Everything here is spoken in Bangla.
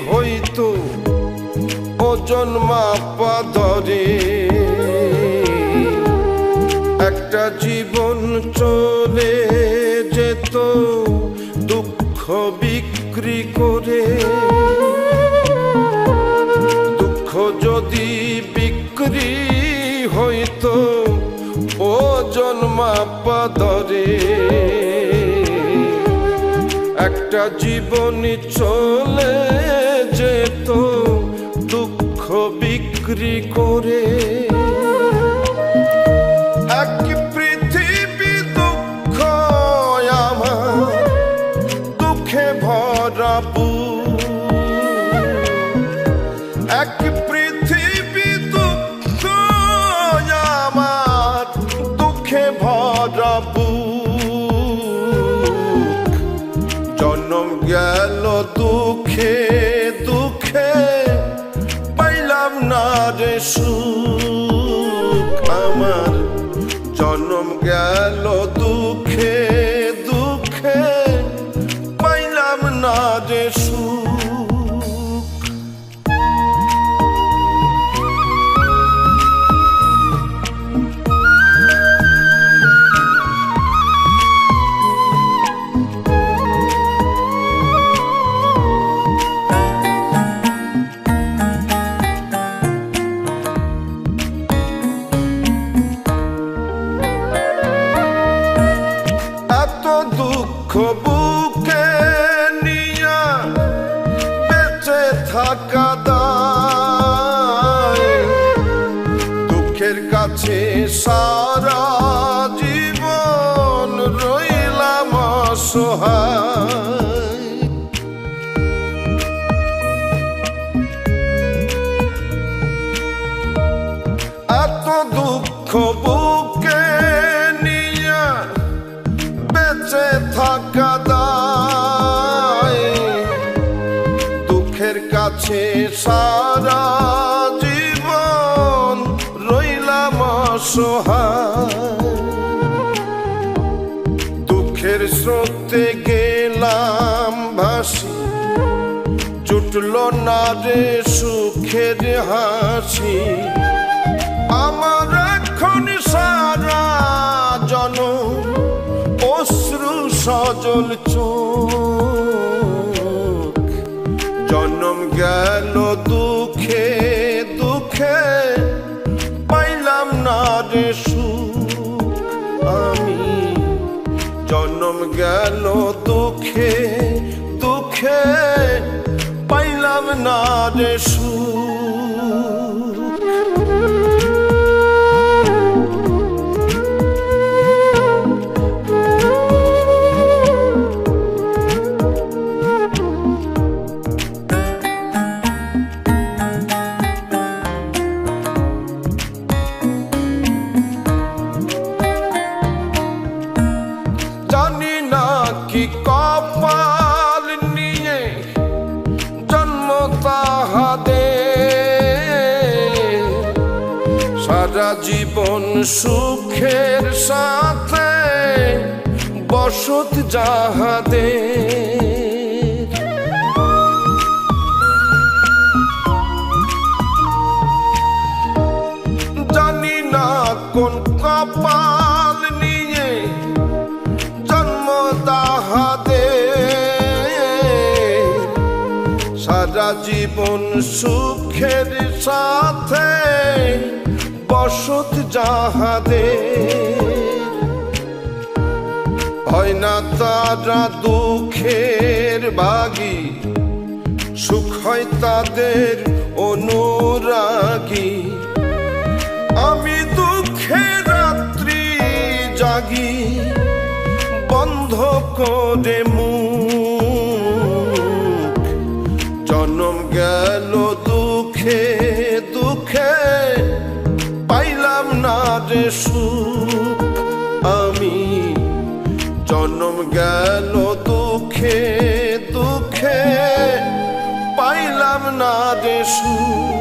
হইতো ওজন মাপা ধরে, একটা জীবন চলে যেত দুঃখ বিক্রি করে। দুঃখ যদি বিক্রি হইতো ওজন মাপা ধরে, একটা জীবন চলে যেত দুঃখ বিক্রি করে। এক পৃথিবী দুঃখ আমার দুঃখে ভরা বুক, এক পৃথিবী দুঃখ আমার দুঃখে ভরা বুক। জন্ম গেল দুঃখে দুঃখে পাইলাম না রে সুখ আমার, জন্ম গেল দুঃখে দুঃখে পাইলাম না রে সুখ। দুঃখ বুকে নিয়া বেঁচে থাকা দায়, দুঃখের কাছে সারা জীবন রইলাম অসহায়। এত দুঃখ বুকে নিয়া বেঁচে থাকা দায়, দুঃখের কাছে সারা জীবন রইলাম অসহায়। দুঃখের স্রোতে গেলাম ভাসি, জুটল না রে সুখের হাসি। আমার এখন সারা জনম অশ্রু সজল চোখ, জন্ম গেল দুঃখে দুঃখে পাইলাম না রে সুখ আমি, জন্ম গেল দুঃখে দুঃখে পাইলাম না রে সুখ। জানি না কি কপাল নিয়ে জন্ম তাহাদের, সারা জীবন সুখের সাথে বসত যাহাদের। জানি না কোন কপাল নিয়ে জন্ম তাহাদের, সারা জীবন সুখের সাথে বসত যাহাদের। হয় না তারা দুঃখের ভাগী, সুখ হয় তাদের অনুরাগী। আমি দুঃখের রাত্রি জাগি বন্ধ করে মুখ, জন্ম গেল দুঃখে দুঃখে পাইলাম না রে সুখ আমি, জন্ম গেল দুঃখে দুঃখে পাইলাম না রে সুখ।